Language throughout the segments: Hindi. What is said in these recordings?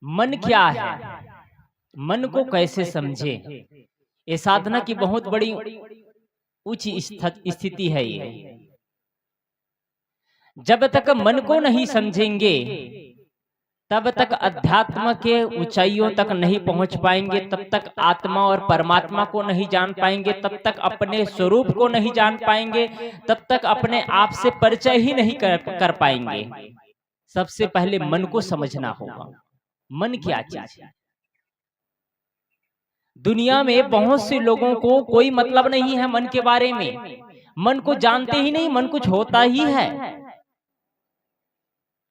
मन क्या है, मन को कैसे समझे। ये साधना की बहुत बड़ी उच्च स्थिति है। ये जब तक मन को नहीं समझेंगे तब तक अध्यात्म के ऊंचाइयों तक नहीं पहुंच पाएंगे, तब तक आत्मा और परमात्मा को नहीं जान पाएंगे, तब तक अपने स्वरूप को नहीं जान पाएंगे, तब तक अपने आप से परिचय ही नहीं कर पाएंगे। सबसे पहले मन को समझना होगा। मन क्या चीज है। दुनिया में बहुत से लोगों को कोई मतलब नहीं है मन के बारे में, मन को जानते ही नहीं, मन कुछ होता ही है।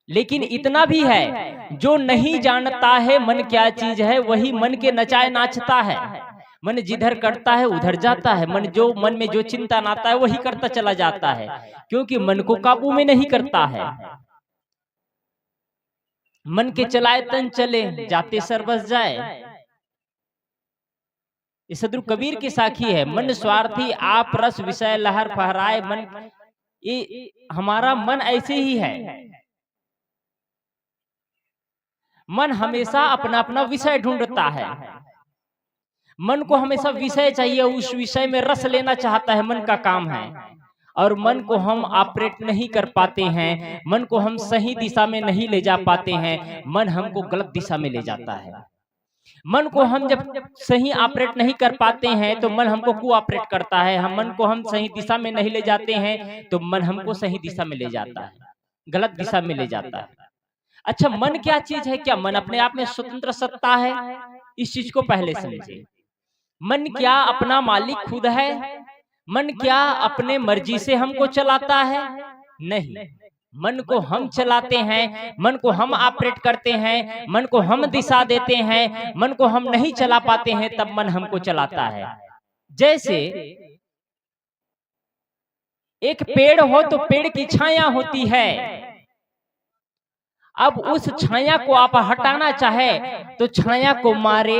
लेकिन इतना भी है, जो नहीं जानता है मन क्या चीज है, वही मन के नचाए नाचता है। मन जिधर करता है उधर जाता है, मन में जो चिंतन आता है वही करता चला जाता है, क्योंकि मन को काबू में नहीं करता है। मन के चलाए तन चले, जाते सर बस जाए। ये सदगुरु कबीर की साखी है। मन स्वार्थी आप रस विषय लहर फहराए। मन, ये हमारा मन ऐसे ही है। मन हमेशा अपना अपना विषय ढूंढता है। मन को हमेशा विषय चाहिए, उस विषय में रस लेना चाहता है, मन का काम है। और मन को हम ऑपरेट नहीं कर पाते हैं, मन को हम सही दिशा में नहीं ले जा पाते हैं, मन हमको गलत दिशा में ले जाता है। मन को हम जब सही ऑपरेट नहीं कर पाते हैं तो मन हमको कोऑपरेट करता है। हम मन को हम सही दिशा में नहीं ले जाते हैं तो मन हमको सही दिशा में ले जाता है, गलत दिशा में ले जाता है। अच्छा, मन क्या चीज है? क्या मन अपने आप में स्वतंत्र सत्ता है? इस चीज को पहले समझे। मन क्या अपना मालिक खुद है? मन क्या अपने मर्जी से हमको चलाता है? नहीं, मन को हम चलाते हैं, मन को हम ऑपरेट करते हैं, मन को हम दिशा देते हैं। मन को हम नहीं चला पाते हैं तब मन हमको चलाता है। जैसे एक पेड़ हो तो पेड़ की छाया होती है। अब उस छाया को आप हटाना चाहे तो छाया को मारे,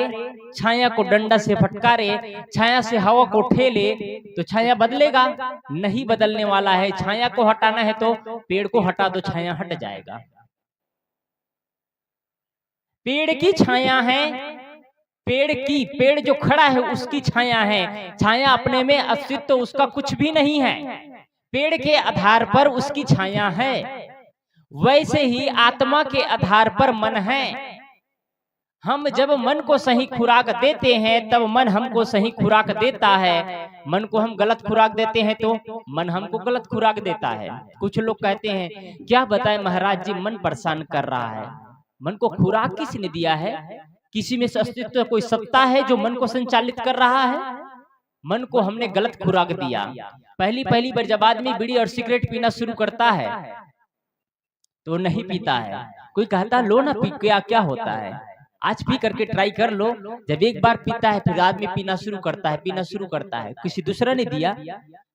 छाया को डंडा से फटकारे, छाया से हवा को ठेले तो छाया बदलेगा? नहीं बदलने वाला है। छाया को हटाना है तो पेड़ को हटा दो, छाया हट जाएगा। पेड़ की छाया है, पेड़ जो खड़ा है उसकी छाया है। छाया अपने में अस्तित्व उसका कुछ भी नहीं है, पेड़ के आधार पर उसकी छाया है। वैसे ही आत्मा के आधार पर मन है। हम जब मन को सही खुराक देते हैं तब मन हमको सही खुराक देता है। मन को हम गलत खुराक देते हैं तो मन हमको गलत खुराक देता है। कुछ लोग कहते हैं, क्या बताएं महाराज जी, मन परेशान कर रहा है। मन को खुराक किसने दिया है? किसी में से अस्तित्व कोई सत्ता है जो मन को संचालित कर रहा है? मन को हमने गलत खुराक दिया। पहली बार जब आदमी बीड़ी और सिगरेट पीना शुरू करता है तो नहीं पीता है। कोई कहता लो ना पी, क्या होता है, आज पी करके ट्राई कर लो। जब एक बार पीता है फिर आदमी पीना शुरू करता है। किसी दूसरा ने दिया,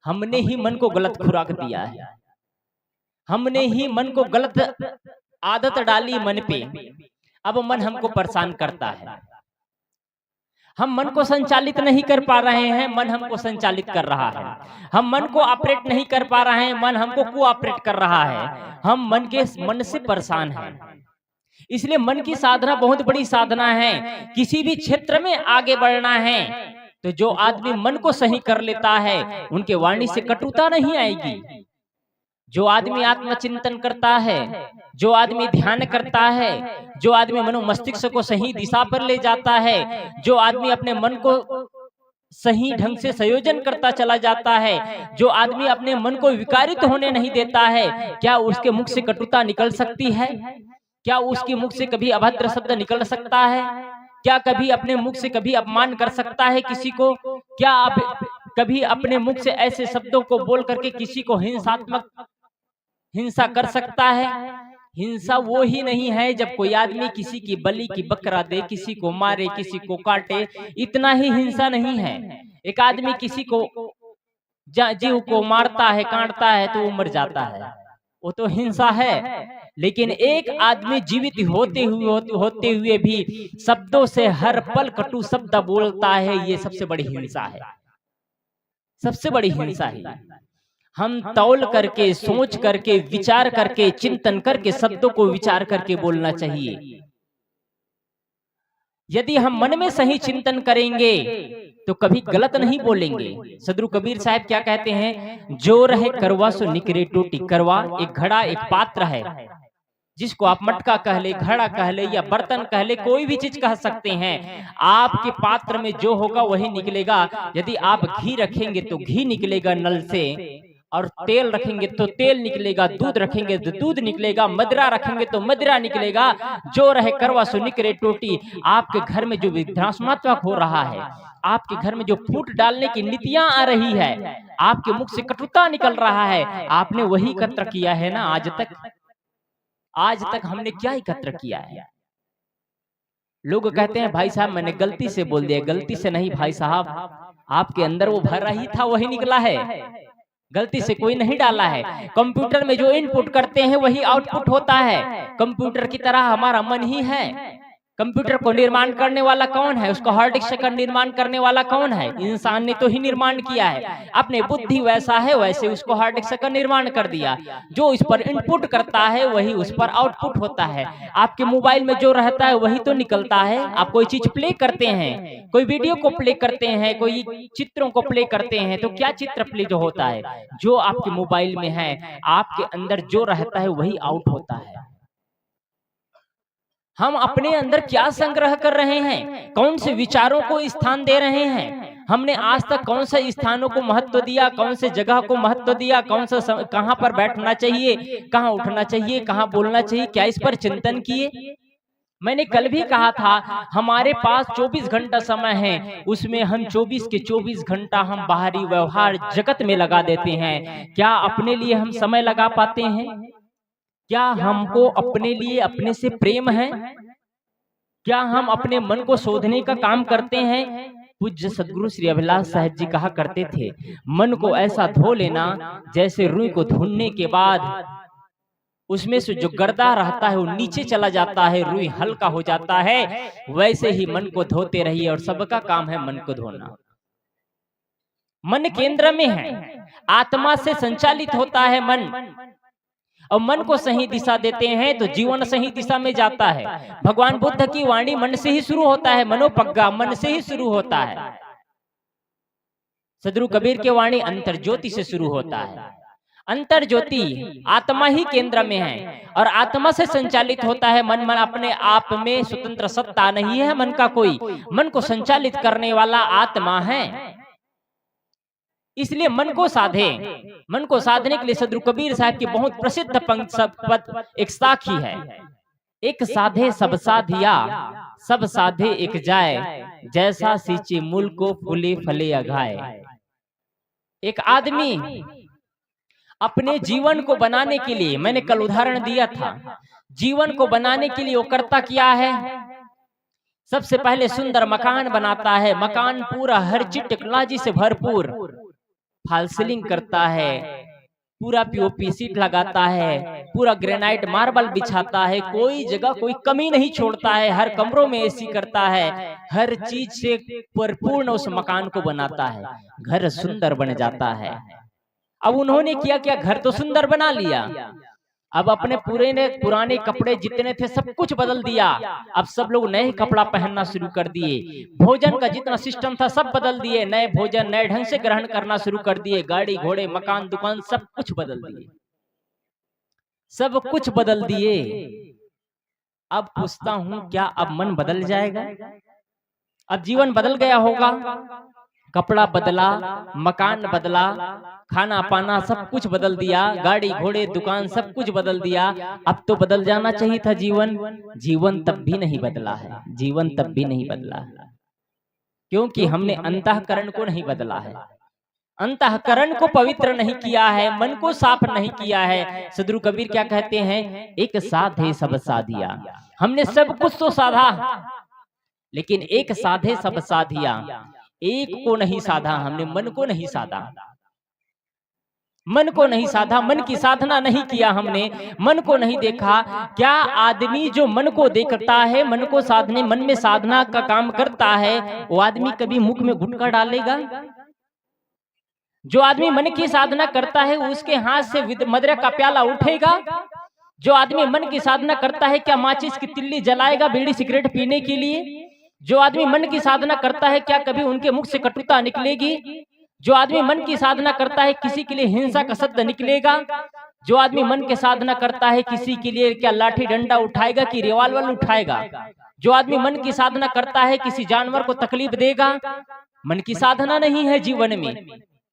हमने ही मन को गलत खुराक दिया है। हमने ही मन को गलत आदत डाली मन पे। अब मन हमको परेशान करता है। हम मन को संचालित नहीं कर पा रहे हैं, मन हमको संचालित कर रहा है। हम मन को ऑपरेट नहीं कर पा रहे हैं, मन हमको कोऑपरेट कर रहा है। हम मन से परेशान हैं। इसलिए मन की साधना बहुत बड़ी साधना है। किसी भी क्षेत्र में आगे बढ़ना है तो जो आदमी मन को सही कर लेता है उनके वाणी से कटुता नहीं आएगी। जो आदमी आत्मचिंतन करता है, जो आदमी ध्यान करता है, जो आदमी मनो मस्तिष्क को सही दिशा पर ले जाता है, जो आदमी अपने मन को सही ढंग से संयोजन करता चला जाता है, जो आदमी अपने मन को विकारित होने नहीं देता है, क्या उसके मुख से कटुता निकल सकती है? क्या उसके मुख से कभी अभद्र शब्द निकल सकता है? क्या कभी अपने मुख से कभी अपमान कर सकता है किसी को? क्या कभी अपने मुख से ऐसे शब्दों को बोल करके किसी को हिंसा कर सकता है? हिंसा वो ही नहीं है जब कोई आदमी किसी की बलि की बकरा दे, किसी को मारे, किसी को काटे, इतना ही हिंसा नहीं है। एक आदमी किसी को जीव को मारता है, काटता है तो वो मर जाता है, वो तो हिंसा है। लेकिन एक आदमी जीवित होते हुए भी शब्दों से हर पल कटु शब्द बोलता है, ये सबसे बड़ी हिंसा है। सबसे बड़ी हिंसा है। हम तौल करके, सोच करके, विचार करके, चिंतन करके, शब्दों को विचार करके बोलना चाहिए। यदि हम मन में सही चिंतन करेंगे तो कभी गलत नहीं बोलेंगे। सदगुरु कबीर साहब क्या कहते हैं, जो रहे करवा सो निकरे टोटी। करवा एक घड़ा, एक पात्र है, जिसको आप मटका कह ले, घड़ा कह ले या बर्तन कह ले, कोई भी चीज कह सकते हैं। आपके पात्र में जो होगा वही निकलेगा। यदि आप घी रखेंगे तो घी निकलेगा नल से, और तेल रखेंगे तो तेल निकलेगा, दूध रखेंगे तो दूध निकलेगा, मदिरा रखेंगे तो मदिरा निकलेगा। जो रहे करवा सो निकले टोटी। आपके घर में जो विध्वंसात्मक हो रहा है, आपके घर में जो फूट डालने की नीतियां आ रही है, आपके मुख से कटुता निकल रहा है, आपने वही एकत्र किया है ना। आज तक हमने क्या एकत्र किया है? लोग कहते हैं भाई साहब मैंने गलती से बोल दिया। गलती से नहीं भाई साहब, आपके अंदर वो भर रही था वही निकला है, गलती से कोई नहीं डाला है। कंप्यूटर में जो इनपुट करते हैं वही आउटपुट होता है। कंप्यूटर की तरह हमारा मन ही है। कंप्यूटर को निर्माण करने वाला कौन है? उसको हार्ड डिस्क का निर्माण करने वाला कौन है? इंसान ने तो ही निर्माण किया है। अपने बुद्धि वैसा है वैसे उसको हार्ड डिस्क का निर्माण कर दिया। जो इस पर इनपुट करता है वही उस पर आउटपुट होता है। आपके मोबाइल में जो रहता है वही तो निकलता है। आप कोई चीज प्ले करते हैं, कोई वीडियो को प्ले करते हैं, कोई चित्रों को प्ले करते हैं, तो क्या चित्र प्ले जो होता है, जो आपके मोबाइल में है, आपके अंदर जो रहता है वही आउट होता है। हम अपने अंदर क्या संग्रह कर रहे हैं, कौन से विचारों को स्थान दे रहे हैं, हमने आज तक कौन से स्थानों को महत्व दिया, कौन से जगह को महत्व दिया, कौन सा कहां पर बैठना चाहिए, कहां उठना चाहिए, कहां बोलना चाहिए, क्या इस पर चिंतन किए? मैंने कल भी कहा था हमारे पास 24 घंटा समय है, उसमें हम 24 के 24 घंटा हम बाहरी व्यवहार जगत में लगा देते हैं। क्या अपने लिए हम समय लगा पाते हैं? क्या हमको अपने लिए अपने से प्रेम है? क्या हम अपने मन को शोधने का काम करते हैं? पूज्य सदगुरु श्री अभिलाष साहब जी कहा करते थे, मन को ऐसा धो लेना जैसे रुई को धुलने के बाद उसमें से जो गर्दा रहता है वो नीचे चला जाता है, रुई हल्का हो जाता है। वैसे ही मन को धोते रहिए, और सबका काम है मन को धोना। मन केंद्र में है, आत्मा से संचालित होता है मन, और मन को सही दिशा देते हैं तो जीवन सही दिशा में जाता है। भगवान बुद्ध की वाणी मन से ही शुरू होता है, मनोपज्ञा मन से ही शुरू होता है। सदगुरु कबीर की वाणी अंतर ज्योति से शुरू होता है। अंतर ज्योति आत्मा ही केंद्र में है, और आत्मा से संचालित होता है मन। मन अपने आप में स्वतंत्र सत्ता नहीं है मन का कोई, मन को संचालित करने वाला आत्मा है। इसलिए मन को साधे। मन को साधने के लिए सदगुरु कबीर साहब की बहुत प्रसिद्ध पंक्ति एक साखी है, एक साधे सब साधिया, सब साधे एक जाए, जैसा सींचे मूल को फूले फले अघाए। एक आदमी अपने जीवन को बनाने के लिए, मैंने कल उदाहरण दिया था, जीवन को बनाने के लिए वो करता क्या है? सबसे पहले सुंदर मकान बनाता है, मकान पूरा हर चीज टेक्नोलॉजी से भरपूर, फॉल सीलिंग करता है, पूरा पीओपी सीट लगाता है, पूरा ग्रेनाइट मार्बल बिछाता है, कोई जगह कोई कमी नहीं छोड़ता है, हर कमरों में एसी करता है, हर चीज से परिपूर्ण उस मकान को बनाता है। घर सुंदर बन जाता है। अब उन्होंने किया क्या? घर तो सुंदर बना लिया, अब अपने पुराने कपड़े जितने थे सब कुछ बदल दिया। अब सब लोग नए कपड़ा पहनना शुरू कर दिए, भोजन का जितना सिस्टम था सब बदल दिए, नए भोजन नए ढंग से ग्रहण करना शुरू कर दिए, गाड़ी घोड़े मकान दुकान सब कुछ बदल दिए, सब कुछ बदल दिए। अब पूछता हूं क्या अब मन बदल जाएगा? अब जीवन बदल गया होगा, कपड़ा बदला, मकान बदला, खाना पाना सब कुछ बदल दिया, गाड़ी घोड़े दुकान सब कुछ बदल दिया। अब तो बदल जाना चाहिए था जीवन। जीवन तब भी नहीं बदला है, जीवन तब भी नहीं बदला है, क्योंकि हमने अंतःकरण को नहीं बदला है, अंतःकरण को पवित्र नहीं किया है, मन को साफ नहीं किया है। सदगुरु कबीर क्या कहते हैं? एक साधे सब साधिया। हमने सब कुछ तो साधा, लेकिन एक साधे सब साधिया, एक को नहीं साधा हमने, मन को नहीं साधा, मन को नहीं साधा, मन की साधना नहीं किया हमने, मन को नहीं देखा। क्या आदमी जो मन को देखता है, मन को साधने, मन में साधना का काम करता है, वो आदमी कभी मुख में गुटखा डालेगा? जो आदमी मन की साधना करता है उसके हाथ से मदिरा का प्याला उठेगा? जो आदमी मन की साधना करता है क्या माचिस की तिल्ली जलाएगा बीड़ी सिगरेट पीने के लिए? जो आदमी मन की साधना करता है, क्या कभी उनके मुख से कटुता निकलेगी? जो आदमी मन की साधना करता है, किसी के लिए हिंसा का शब्द निकलेगा? जो आदमी मन के साधना करता है, किसी के लिए क्या लाठी डंडा उठाएगा कि रिवॉल्वर उठाएगा? जो आदमी मन की साधना करता है, किसी जानवर को तकलीफ देगा? मन की साधना नहीं है जीवन में।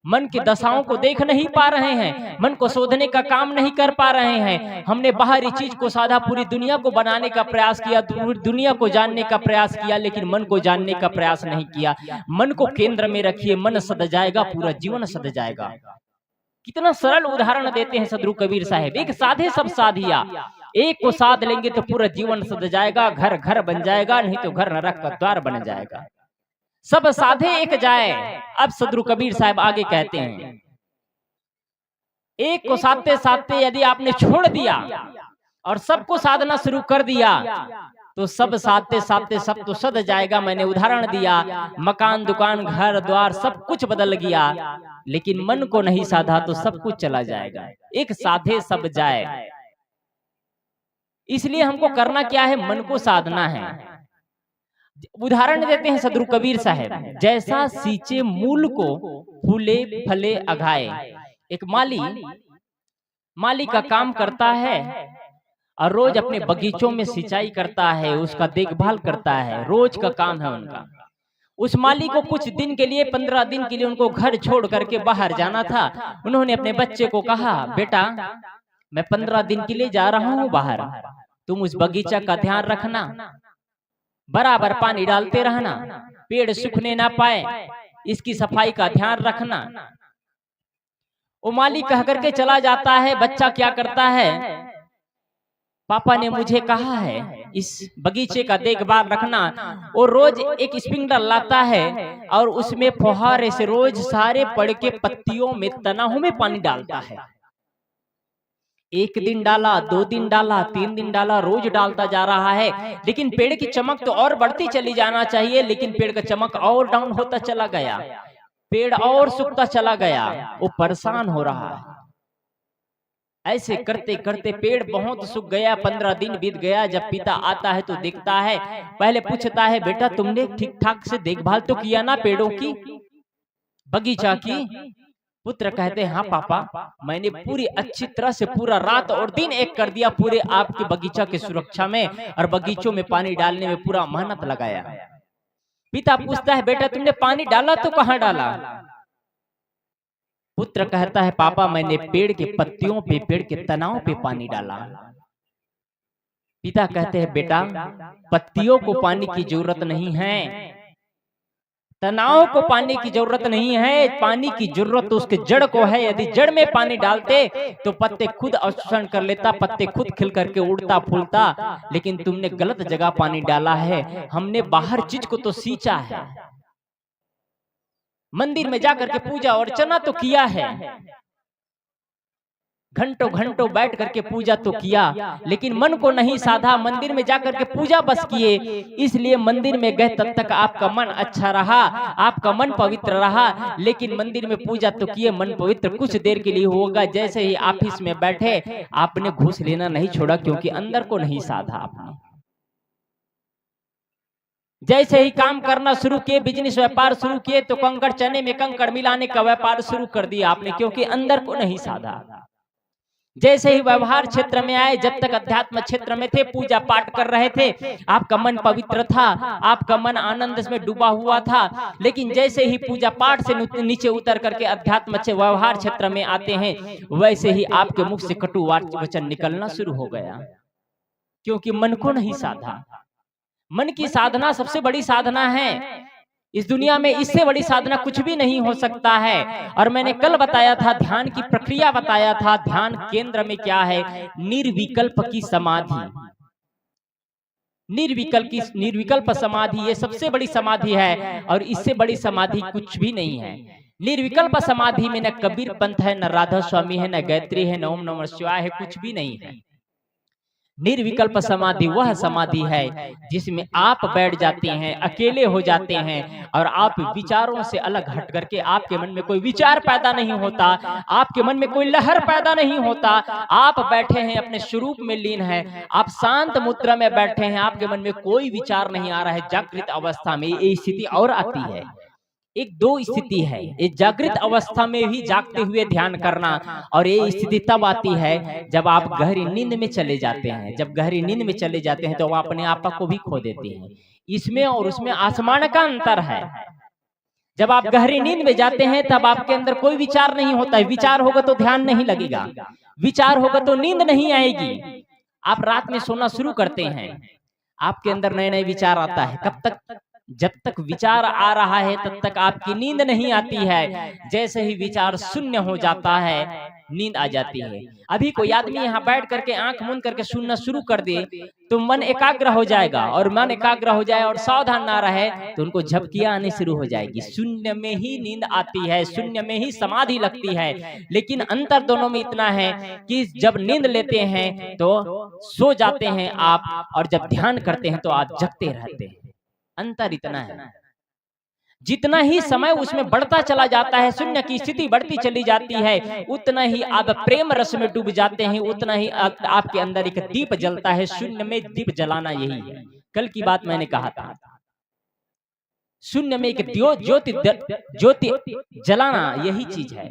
मन की दशाओं को देख नहीं पा रहे हैं, मन को शोधने का काम नहीं कर पा रहे हैं। हमने बाहरी चीज को साधा, पूरी दुनिया को बनाने का प्रयास किया, दुनिया को जानने का प्रयास किया, लेकिन मन को जानने का प्रयास नहीं किया। मन को केंद्र में रखिए, मन सद जाएगा, पूरा जीवन सद जाएगा। कितना सरल उदाहरण देते हैं सदगुरु कबीर साहब। एक साधे सब साधिया, एक को साध लेंगे तो पूरा जीवन सद जाएगा, घर घर बन जाएगा, नहीं तो घर नरक का द्वार बन जाएगा। सब साधे एक जाए। अब सदगुरु कबीर साहब आगे कहते हैं, एक को साधते साधते यदि आपने छोड़ दिया और सबको साधना शुरू कर दिया तो सब साधते साधते सब तो सद जाएगा। मैंने उदाहरण दिया, मकान दुकान घर द्वार सब कुछ बदल गया, लेकिन मन को नहीं साधा तो सब कुछ चला जाएगा। एक साधे सब जाए। इसलिए हमको करना क्या है? मन को साधना है। उदाहरण देते हैं सदगुरु कबीर साहब, जैसा सींचे मूल को फूले फले अघाए। एक माली का काम करता है और रोज अपने बगीचों में सिंचाई करता है, उसका देखभाल करता है, रोज का काम है उनका। उस माली को कुछ दिन के लिए, 15 दिन के लिए उनको घर छोड़ करके बाहर जाना था। उन्होंने अपने बच्चे को कहा, बेटा मैं 15 दिन के लिए जा रहा हूँ बाहर, तुम उस बगीचा का ध्यान रखना, बराबर पानी डालते रहना, पेड़ सूखने ना पाए, इसकी सफाई का ध्यान रखना। वो माली कह करके चला जाता है। बच्चा क्या करता है? पापा ने मुझे कहा है इस बगीचे का देखभाल रखना। और रोज एक स्प्रिंकलर लाता है और उसमें फुहारे से रोज सारे पेड़ के पत्तियों में, तनाहों में पानी डालता है। एक दिन डाला, 2 दिन डाला, 3 दिन डाला, रोज डालता जा रहा है। लेकिन पेड़ की चमक तो और बढ़ती चली जाना चाहिए, लेकिन पेड़ का चमक और डाउन होता चला गया, पेड़ और सूखता चला गया। वो परेशान हो रहा है। ऐसे करते करते पेड़ बहुत सूख गया। 15 दिन बीत गया। जब पिता आता है तो देखता है, पहले पूछता है, बेटा तुमने ठीक ठाक से देखभाल तो किया ना पेड़ों की, बगीचा की? पुत्र कहते हैं, हाँ पापा, मैंने पूरी अच्छी तरह से पूरा रात और दिन एक कर दिया, पूरे आपके बगीचा की सुरक्षा में और बगीचों में पानी डालने में पूरा मेहनत लगाया। पिता पूछता है, बेटा तुमने पानी डाला तो कहाँ डाला? पुत्र कहता है, पापा मैंने पेड़ के पत्तियों पे, पेड़ के तनाव पे पानी डाला। पिता कहते हैं, बेटा पत्तियों को पानी की जरूरत नहीं है, तनाव को पानी की जरूरत नहीं है, पानी की जरूरत तो उसके जड़ को है। यदि जड़ में पानी डालते तो पत्ते खुद अवशोषण कर लेता, पत्ते खुद खिल करके उड़ता फूलता। लेकिन तुमने गलत जगह पानी डाला है। हमने बाहर चीज को तो सींचा है, मंदिर में जाकर के पूजा अर्चना तो किया है, घंटों घंटों बैठ करके पूजा तो किया, लेकिन मन को नहीं साधा। मंदिर में जाकर के पूजा बस किए, इसलिए मंदिर में गए तब तक आपका मन अच्छा रहा, आपका मन पवित्र रहा। लेकिन मंदिर में पूजा तो किए, मन पवित्र कुछ देर के लिए होगा। जैसे ही ऑफिस में बैठे, आपने घूस लेना नहीं छोड़ा, क्योंकि अंदर को नहीं साधा आपने। जैसे ही काम करना शुरू किए, बिजनेस व्यापार शुरू किए, तो कंकड़ चने में कंकड़ मिलाने का व्यापार शुरू कर दिया आपने, क्योंकि अंदर को नहीं साधा। जैसे ही व्यवहार क्षेत्र में आए, जब तक अध्यात्म क्षेत्र में थे, पूजा पाठ कर रहे थे, आपका मन पवित्र था, आपका मन आनंद में डूबा हुआ था। लेकिन जैसे ही पूजा पाठ से नीचे उतर करके अध्यात्म व्यवहार क्षेत्र में आते हैं, वैसे ही आपके मुख से कटु वचन निकलना शुरू हो गया, क्योंकि मन को नहीं साधा। मन की साधना सबसे बड़ी साधना है इस दुनिया में, इससे बड़ी साधना कुछ भी नहीं हो सकता है। और मैंने कल बताया था, ध्यान की प्रक्रिया बताया था। ध्यान केंद्र में क्या है? निर्विकल्प की समाधि। निर्विकल्प समाधि ये सबसे बड़ी समाधि है, और इससे बड़ी समाधि कुछ भी नहीं है। निर्विकल्प समाधि में न कबीर पंथ है, न राधा स्वामी है, न गायत्री है, न ओम नमः शिवाय है, कुछ भी नहीं है। निर्विकल्प समाधि वह समाधि है जिसमें आप बैठ जाते हैं, अकेले हो जाते हैं और आप विचारों से अलग हट करके, आपके मन में कोई विचार पैदा नहीं होता, आपके मन में कोई लहर पैदा नहीं होता। आप बैठे हैं, अपने स्वरूप में लीन है, आप शांत मुद्रा में बैठे हैं, आपके मन में कोई विचार नहीं आ रहा है। जागृत अवस्था में ये स्थिति और आती है। एक दो स्थिति है, एक जागृत अवस्था में भी जागते हुए ध्यान करना, और ये स्थिति तब आती है जब आप गहरी नींद में चले जाते हैं। जब गहरी नींद में चले जाते हैं तो आप अपने आप को भी खो देते हैं। इसमें और उसमें आसमान का अंतर है। जब आप गहरी नींद में जाते हैं तब आपके अंदर कोई विचार नहीं होता है। विचार होगा तो ध्यान नहीं लगेगा, विचार होगा तो नींद नहीं आएगी। आप रात में सोना शुरू करते हैं, आपके अंदर नए नए विचार आता है। कब तक? जब तक विचार आ रहा है तब तक आपकी नींद नहीं आती है। जैसे ही विचार शून्य हो जाता है, नींद आ जाती है। अभी कोई आदमी यहाँ बैठ करके आंख मूंद करके सुनना शुरू कर दे तो मन एकाग्र हो जाएगा, और मन एकाग्र हो जाए और सावधान ना रहे तो उनको झपकियां आने शुरू हो जाएगी। शून्य में ही नींद आती है, शून्य में ही समाधि लगती है। लेकिन अंतर दोनों में इतना है कि जब नींद लेते हैं तो सो जाते हैं आप, और जब ध्यान करते हैं तो आप जगते रहते हैं। अंतर इतना है। जितना ही समय उसमें बढ़ता चला जाता है, शून्य की स्थिति बढ़ती चली जाती है, उतना ही आप प्रेम रस में डूब जाते हैं, उतना ही आपके अंदर एक दीप जलता है। शून्य में दीप जलाना यही है। कल की बात मैंने कहा था, शून्य में एक ज्योति जलाना यही चीज है।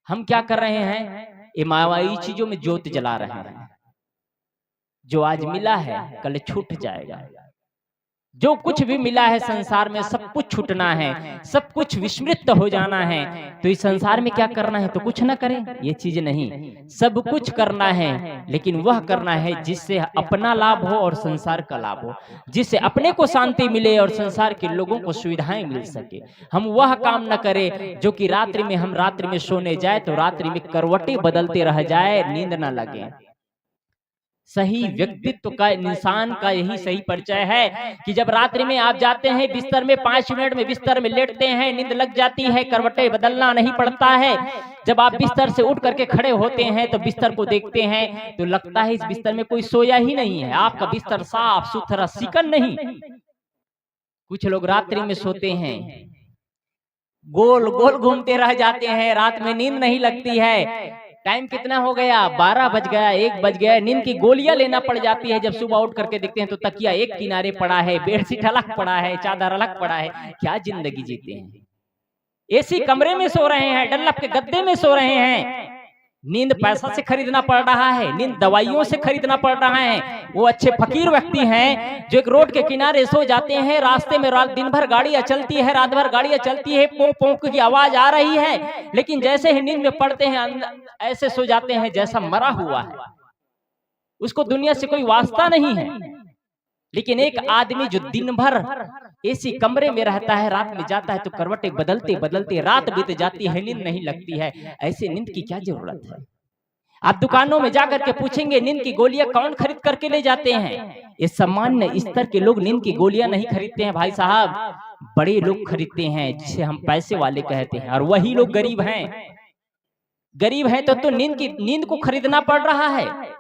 हम क्या कर रहे हैं? ये मायावी चीजों में ज्योति जला रहे हैं। जो आज मिला है कल छूट जाएगा। जो कुछ भी मिला है संसार में सब कुछ छूटना है, सब कुछ विस्मृत हो जाना है। तो इस संसार में क्या करना है? तो कुछ ना करें, ये चीज नहीं। सब कुछ करना है, लेकिन वह करना है जिससे अपना लाभ हो और संसार का लाभ हो, जिससे अपने को शांति मिले और संसार के लोगों को सुविधाएं मिल सके। हम वह काम न करें जो कि रात्रि में हम रात्रि में सोने जाए तो रात्रि में करवटें बदलते रह जाए, नींद न लगे। सही व्यक्तित्व का, इंसान का यही सही परिचय है कि जब रात्रि में आप जाते हैं बिस्तर में, 5 मिनट में बिस्तर में लेटते हैं, नींद लग जाती है, करवटें बदलना नहीं पड़ता है। जब आप बिस्तर से उठ करके खड़े होते हैं तो बिस्तर को देखते हैं तो लगता है इस बिस्तर में कोई सोया ही नहीं है। आपका बिस्तर साफ सुथरा, चिकन नहीं। कुछ लोग रात्रि में सोते हैं, गोल गोल घूमते रह जाते हैं, रात में नींद नहीं लगती है। टाइम कितना हो गया? 12 बज गया, 1 बज गया। नींद की गोलियां लेना पड़ जाती है। जब सुबह उठ करके देखते हैं तो तकिया एक किनारे पड़ा है, बेडशीट अलग पड़ा है, चादर अलग पड़ा है। क्या जिंदगी जीते हैं? एसी कमरे में सो रहे हैं, डल्लप के गद्दे में सो रहे हैं। नींद पैसा से खरीदना पड़ रहा है, नींद दवाइयों से खरीदना पड़ रहा है। वो अच्छे फकीर व्यक्ति हैं जो एक रोड के किनारे सो जाते हैं, रास्ते में दिन भर गाड़ियां चलती है, रात भर गाड़ियां चलती है, पोंक पोंक की आवाज आ रही है, लेकिन जैसे ही नींद में पड़ते हैं ऐसे सो जाते हैं जैसा मरा हुआ है। उसको दुनिया से कोई वास्ता नहीं है। लेकिन एक आदमी जो दिन भर एसी कमरे में रहता है, रात में जाता है तो करवटें बदलते बदलते रात बीत जाती है, नींद नहीं लगती है। ऐसे नींद की क्या जरूरत है? आप दुकानों में जाकर के पूछेंगे नींद की गोलियां कौन खरीद करके ले जाते हैं? ये सामान्य स्तर के लोग नींद की गोलियां नहीं खरीदते हैं भाई साहब, बड़े लोग खरीदते हैं जिसे हम पैसे वाले कहते हैं, और वही लोग गरीब हैं। गरीब हैं तो नींद को खरीदना पड़ रहा है,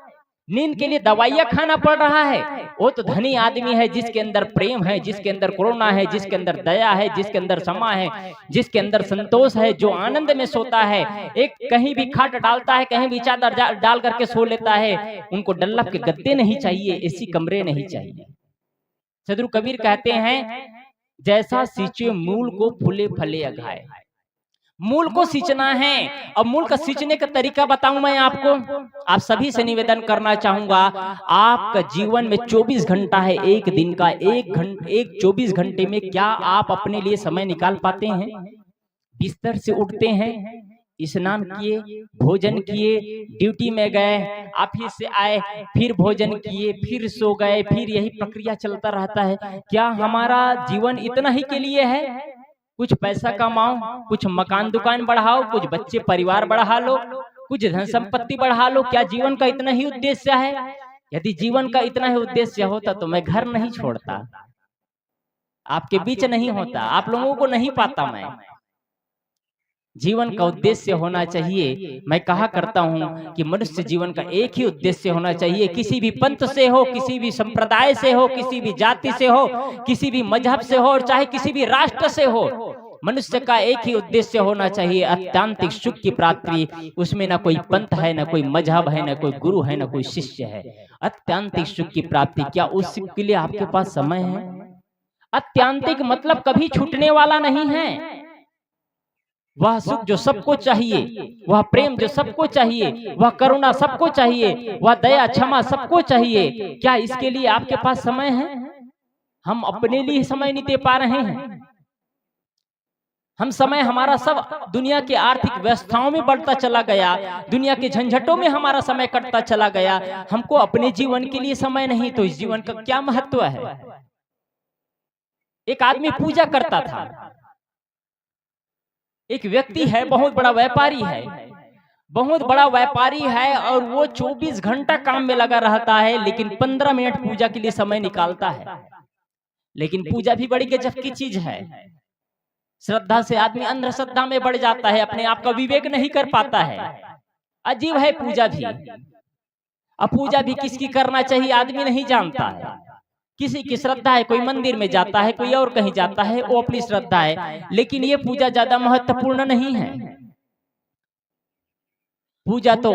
नींद के लिए दवाइयां खाना पड़ रहा है। वो तो धनी आदमी है जिसके अंदर प्रेम है, जिसके अंदर करुणा है, जिसके अंदर दया है, जिसके अंदर क्षमा है, जिसके अंदर संतोष है, जो आनंद में सोता है। एक कहीं भी खाट डालता है, कहीं भी चादर डाल करके सो लेता है। उनको डल्लप के गद्दे नहीं चाहिए, एसी कमरे नहीं चाहिए। सदगुरु कबीर कहते हैं, जैसा सींचे मूल को फूले फले अघाए। मूल को सींचना है, और मूल का सींचने का तरीका बताऊं मैं आपको। आप सभी से निवेदन करना चाहूंगा, आपका जीवन में 24 घंटा है, एक दिन का 24 घंटे में क्या आप अपने लिए समय निकाल पाते हैं? बिस्तर से उठते हैं, स्नान किए, भोजन किए, ड्यूटी में गए, ऑफिस से आए, फिर भोजन किए, फिर सो गए, फिर यही प्रक्रिया चलता रहता है। क्या हमारा जीवन इतना ही के लिए है? कुछ पैसा कमाओ, कुछ मकान दुकान बढ़ाओ, कुछ बच्चे परिवार बढ़ा लो, कुछ धन संपत्ति बढ़ा लो। क्या जीवन का इतना ही उद्देश्य है? यदि जीवन का इतना ही उद्देश्य होता तो मैं घर नहीं छोड़ता, आपके बीच नहीं होता, आप लोगों को नहीं पाता मैं। जीवन का उद्देश्य होना चाहिए। मैं कहा करता हूं कि मनुष्य जीवन का एक ही उद्देश्य होना चाहिए। किसी भी पंथ से हो, किसी भी संप्रदाय से हो, किसी भी जाति से हो, किसी भी मजहब से हो, और चाहे किसी भी राष्ट्र से हो, मनुष्य का एक ही उद्देश्य होना चाहिए, अत्यांतिक सुख की प्राप्ति। उसमें ना कोई पंथ है, ना कोई मजहब है, ना कोई गुरु है, ना कोई शिष्य है। अत्यांतिक सुख की प्राप्ति। क्या उस सुख के लिए आपके पास समय है? अत्यांतिक मतलब कभी छूटने वाला नहीं है। वह सुख जो सबको चाहिए, वह प्रेम जो सबको चाहिए, वह करुणा सबको चाहिए, वह दया क्षमा सबको चाहिए। क्या इसके लिए आपके पास समय है? हम अपने लिए समय नहीं दे पा रहे हैं। हम समय हमारा सब दुनिया के आर्थिक व्यवस्थाओं में बढ़ता चला गया, दुनिया के झंझटों में हमारा समय कटता चला गया। हमको अपने जीवन के लिए समय नहीं, तो इस जीवन का क्या महत्व है? एक आदमी पूजा करता था। एक व्यक्ति है, बहुत बड़ा व्यापारी है, बहुत बड़ा व्यापारी है, और वो 24 घंटा काम में लगा रहता है, लेकिन 15 मिनट पूजा के लिए समय निकालता है। लेकिन पूजा भी बड़ी गजब की चीज है। श्रद्धा से आदमी अंधश्रद्धा में बढ़ जाता है, अपने आप का विवेक नहीं कर पाता है। अजीब है पूजा भी। अब पूजा भी किसकी करना चाहिए आदमी नहीं जानता है। किसी की श्रद्धा है, कोई मंदिर में जाता है, कोई और कहीं जाता है, वो अपनी श्रद्धा है, लेकिन ये पूजा ज्यादा महत्वपूर्ण नहीं है। पूजा तो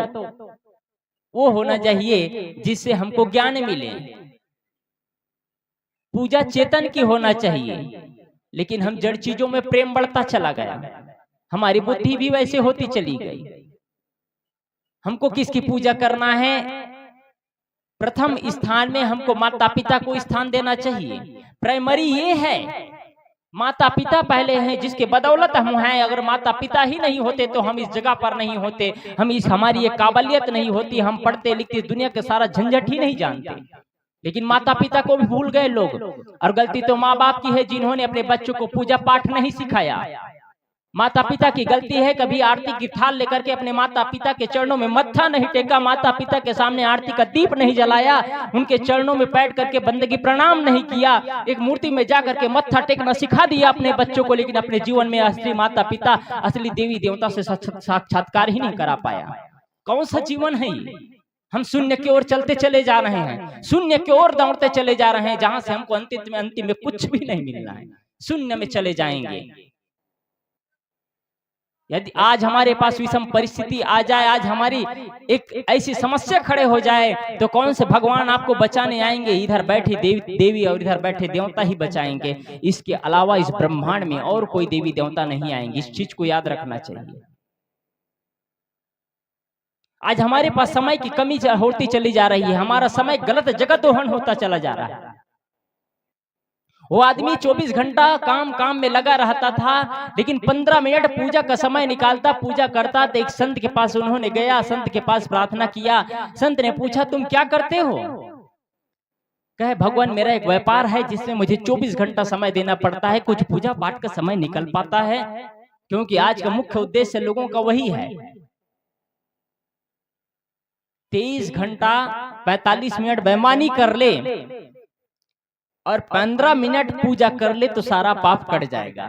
वो होना चाहिए जिससे हमको ज्ञान मिले। पूजा चेतन की होना चाहिए, लेकिन हम जड़ चीजों में प्रेम बढ़ता चला गया, हमारी बुद्धि भी वैसे होती चली गई। हमको किसकी पूजा करना है? प्रथम स्थान में हमको माता पिता को स्थान देना चाहिए। प्राइमरी ये है, माता पिता पहले हैं, जिसके बदौलत हम हैं। अगर माता पिता ही नहीं होते तो हम इस जगह पर नहीं होते, हमारी ये काबिलियत नहीं होती, हम पढ़ते लिखते दुनिया के सारा झंझट ही नहीं जानते। लेकिन माता पिता को भी भूल गए लोग, और गलती तो माँ बाप की है जिन्होंने अपने बच्चों को पूजा पाठ नहीं सिखाया। माता पिता की गलती है, कभी आरती की थाल लेकर के अपने माता पिता के चरणों में मत्था नहीं टेका, माता पिता के सामने आरती का दीप नहीं जलाया, उनके चरणों में बैठ करके बंदगी प्रणाम नहीं किया, एक मूर्ति में जाकर के मत्था टेकना सिखा दिया अपने बच्चों को, लेकिन अपने जीवन में असली माता पिता, असली देवी देवता से साक्षात्कार ही नहीं करा पाया। कौन सा जीवन है ये? हम शून्य की ओर चलते चले जा रहे हैं, शून्य की ओर दौड़ते चले जा रहे हैं, जहां से हमको अंतिम में कुछ भी नहीं मिलना है, शून्य में चले जाएंगे। यदि आज हमारे पास विषम परिस्थिति आ जाए, आज हमारी एक ऐसी समस्या खड़े हो जाए, तो कौन से भगवान आपको बचाने आएंगे? इधर बैठे देवी और इधर बैठे देवता ही बचाएंगे। इसके अलावा इस ब्रह्मांड में और कोई देवी देवता नहीं आएंगे। इस चीज को याद रखना चाहिए। आज हमारे पास समय की कमी होती चली जा रही है, हमारा समय गलत जगह दोहन होता चला जा रहा है। वो आदमी 24 घंटा काम में लगा रहता था, लेकिन 15 मिनट पूजा का समय निकालता, पूजा करता। तो एक संत के पास उन्होंने गया, संत के पास प्रार्थना किया। संत ने पूछा, तुम क्या करते हो? कहे, भगवान मेरा एक व्यापार है जिसमें मुझे 24 घंटा समय देना पड़ता है, कुछ पूजा पाठ का समय निकल पाता है, क्योंकि आज का मुख्य उद्देश्य लोगों का वही है। 23 घंटा 45 मिनट बेईमानी कर ले और 15 मिनट पूजा कर ले तो सारा पाप कट जाएगा।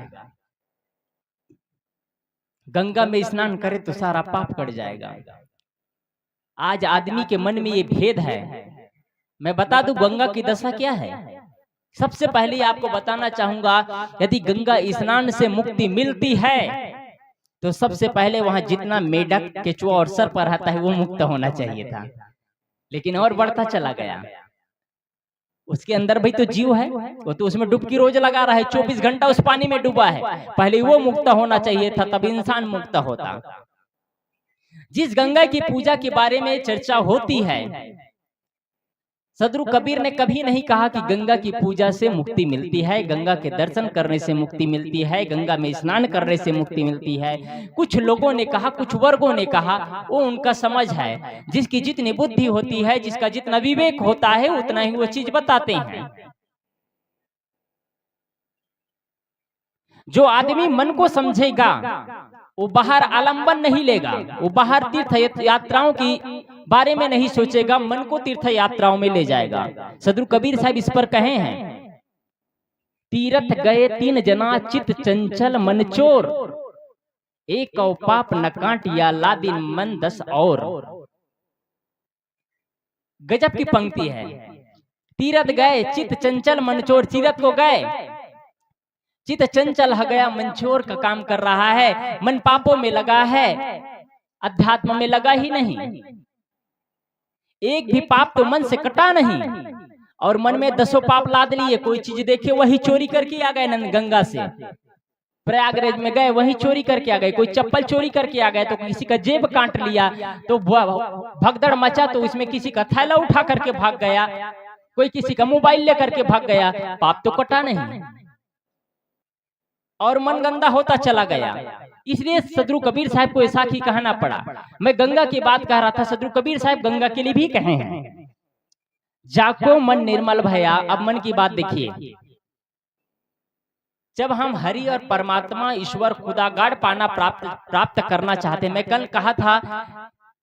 गंगा में स्नान करे तो सारा पाप कट जाएगा। आज आदमी के मन में ये भेद है। मैं बता दूं गंगा की दशा क्या है। सबसे पहले आपको बताना चाहूंगा, यदि गंगा स्नान से मुक्ति मिलती है तो सबसे पहले वहां जितना मेढक, केचुआ और सर्प रहता है वो मुक्त होना चाहिए था, लेकिन और बढ़ता चला गया। उसके अंदर भी तो जीव है, वो तो उसमें डुबकी रोज लगा रहा है, 24 घंटा उस पानी में डूबा है। पहले वो मुक्त होना चाहिए था, तब इंसान मुक्त होता। जिस गंगा की पूजा के बारे में चर्चा होती है, सदगुरु कबीर ने कभी नहीं कहा कि गंगा की पूजा से मुक्ति मिलती है, गंगा के दर्शन करने से मुक्ति मिलती है, गंगा में स्नान करने से मुक्ति मिलती है। कुछ लोगों ने कहा, कुछ वर्गों ने कहा, वो उनका समझ है। जिसकी जितनी बुद्धि होती है, जिसका जितना विवेक होता है, उतना ही वो चीज बताते हैं। जो आदमी मन को समझेगा वो बाहर आलंबन नहीं लेगा, वो बाहर तीर्थ यात्राओं की बारे में नहीं सोचेगा, मन को तीर्थ यात्राओं में ले जाएगा। सदगुरु कबीर साहब इस पर कहे हैं, तीर्थ गए 3 जना चित चंचल मन चोर, एक कौ पाप न काटिया लादिन मन 10 और। गजब की पंक्ति है। तीरथ गए चित चंचल मनचोर, तीरथ को गए चित चंचल ह गया मंचोर का काम कर रहा है, मन पापों में लगा है, अध्यात्म में लगा ही नहीं। एक भी पाप तो मन से कटा नहीं, और मन में 10 पाप लाद लिए। कोई चीज देखे वही चोरी करके आ गए, नंद गंगा से प्रयागराज में गए वही चोरी करके आ गए। कोई चप्पल चोरी करके आ गए तो किसी का जेब काट लिया, तो भगदड़ मचा, तो इसमें किसी का थैला उठा करके भाग गया, कोई किसी का मोबाइल लेकर के भाग गया। पाप तो कटा नहीं और मन गंदा होता चला गया। इसलिए सदगुरु कबीर साहब को ऐसा ही कहना पड़ा। मैं गंगा की बात कह रहा था, सदगुरु कबीर साहब गंगा के लिए भी कहे हैं, जाको मन निर्मल भया। अब मन की बात देखिए, जब हम हरि और परमात्मा ईश्वर खुदा गाढ़ पाना प्राप्त करना चाहते हैं। मैं कल कहा था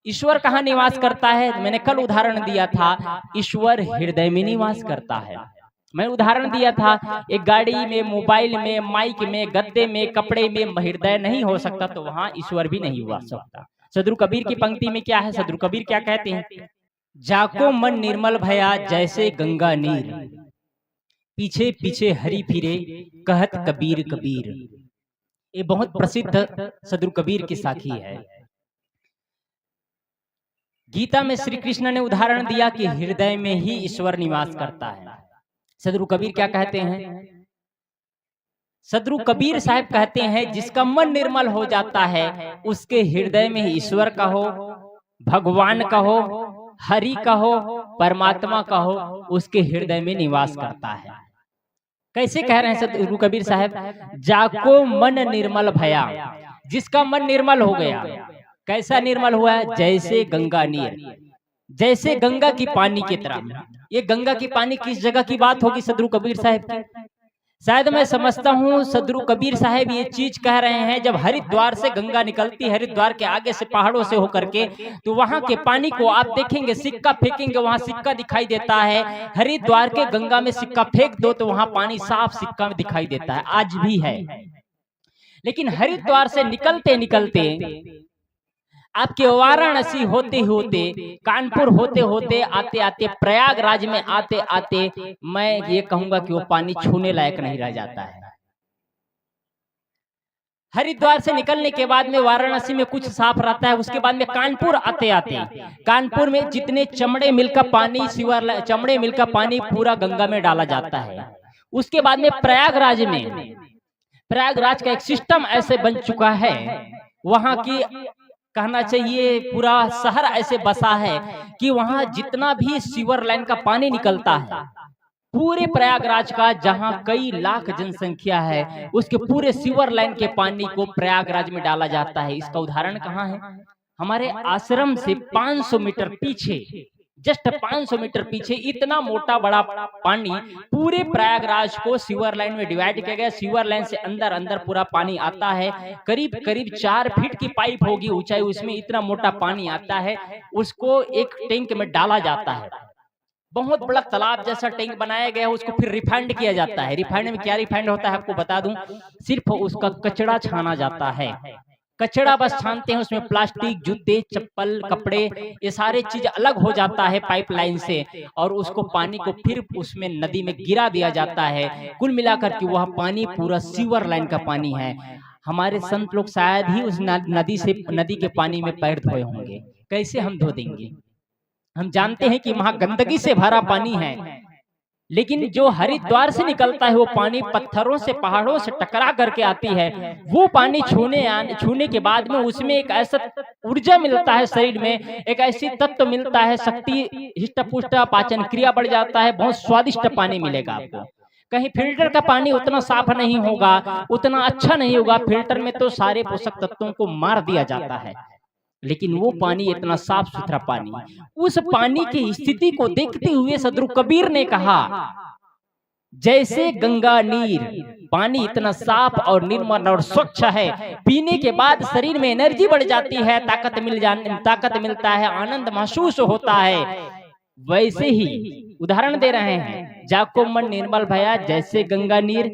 ईश्वर कहाँ निवास करता है, मैंने कल उदाहरण दिया था, ईश्वर हृदय में निवास करता है। मैं उदाहरण दिया था, एक गाड़ी में, मोबाइल में, माइक में, गद्दे में, कपड़े में हृदय नहीं हो सकता तो वहां ईश्वर भी नहीं हुआ सकता। सदगुरु कबीर की पंक्ति में क्या है, सदगुरु कबीर क्या कहते हैं, जाको मन निर्मल भया जैसे गंगा नीर, पीछे पीछे हरि फिरे कहत कबीर कबीर। ये बहुत प्रसिद्ध सदगुरु कबीर की साखी है। गीता में श्री कृष्ण ने उदाहरण दिया कि हृदय में ही ईश्वर निवास करता है। सदगुरु कबीर क्या कहते हैं, सदगुरु कबीर साहब कहते हैं जिसका मन निर्मल हो जाता है उसके हृदय में ईश्वर का हो, भगवान का हो, हरि का हो, परमात्मा का हो, उसके हृदय में निवास करता है। कैसे कह रहे हैं सदगुरु कबीर साहब, जाको मन निर्मल भया, जिसका मन निर्मल हो गया। कैसा निर्मल हुआ, जैसे गंगा नीर, जैसे गंगा की पानी की तरह। ये गंगा की पानी किस जगह की बात होगी सदगुरु कबीर साहब की? शायद मैं समझता हूँ सदगुरु कबीर साहब ये चीज कह रहे हैं, जब हरिद्वार से गंगा निकलती है, हरिद्वार के आगे से पहाड़ों से होकर के, तो वहां के पानी को आप देखेंगे, सिक्का फेंकेंगे वहां सिक्का दिखाई देता है। हरिद्वार के गंगा में सिक्का फेंक दो तो वहां पानी साफ सिक्का में दिखाई देता है, आज भी है। लेकिन हरिद्वार से निकलते निकलते आपके वाराणसी होते होते, कानपुर होते होते, आते आते, प्रयागराज में आते आते, मैं ये कहूंगा कि वो पानी छूने लायक नहीं रह जाता है। हरिद्वार से निकलने के बाद में वाराणसी में कुछ साफ रहता है, उसके बाद में कानपुर आते आते, कानपुर में जितने चमड़े मिल का पानी, सीवर चमड़े मिल का पानी पूरा गंगा में डाला जाता है। उसके बाद में प्रयागराज में, प्रयागराज का एक सिस्टम ऐसे बन चुका है, वहां की कहना चाहिए पूरा शहर ऐसे बसा है कि वहां जितना भी सीवर लाइन का पानी निकलता है, पूरे प्रयागराज का, जहां कई लाख जनसंख्या है, उसके पूरे सीवर लाइन के पानी को प्रयागराज में डाला जाता है। इसका उदाहरण कहाँ है, हमारे आश्रम से 500 मीटर पीछे, जस्ट 500 मीटर पीछे इतना मोटा बड़ा पानी पूरे प्रयागराज को सीवर लाइन में डिवाइड किया गया। सीवर लाइन से अंदर अंदर पूरा पानी आता है, करीब करीब 4 फीट की पाइप होगी ऊंचाई, उसमें इतना मोटा पानी आता है, उसको एक टैंक में डाला जाता है। बहुत बड़ा तालाब जैसा टैंक बनाया गया है, उसको फिर रिफाइंड किया जाता है। रिफाइंड में क्या रिफाइंड होता है आपको बता दूं, सिर्फ उसका कचरा छाना जाता है। कचरा बस छानते हैं, उसमें प्लास्टिक, जूते, चप्पल, कपड़े, ये सारे चीज अलग हो जाता है पाइपलाइन से, और उसको पानी को फिर उसमें नदी में गिरा दिया जाता है। कुल मिलाकर के वह पानी पूरा सीवर लाइन का पानी है। हमारे संत लोग शायद ही उस नदी के पानी में पैर धोए होंगे, कैसे हम धो देंगे? हम जानते हैं कि वहां गंदगी से भरा पानी है, लेकिन जो हरिद्वार से निकलता है वो पानी पत्थरों से, पहाड़ों से टकरा करके आती है। वो पानी छूने के बाद में उसमें एक ऐसा ऊर्जा मिलता है, शरीर में एक ऐसी तत्व मिलता है, शक्ति, हिष्ट पुष्ट, पाचन क्रिया बढ़ जाता है, बहुत स्वादिष्ट पानी मिलेगा आपको। कहीं फिल्टर का पानी उतना साफ नहीं होगा, उतना अच्छा नहीं होगा, फिल्टर में तो सारे पोषक तत्वों को मार दिया जाता है, लेकिन वो पानी इतना साफ सुथरा पानी। उस पानी की स्थिति को देखते हुए सदगुरु कबीर ने कहा, जैसे गंगा नीर, पानी इतना साफ और निर्मल और स्वच्छ है, पीने के बाद शरीर में एनर्जी बढ़ जाती है, ताकत मिलता है, आनंद महसूस होता है। वैसे ही उदाहरण दे रहे हैं, जाको मन निर्मल भया जैसे गंगा नीर,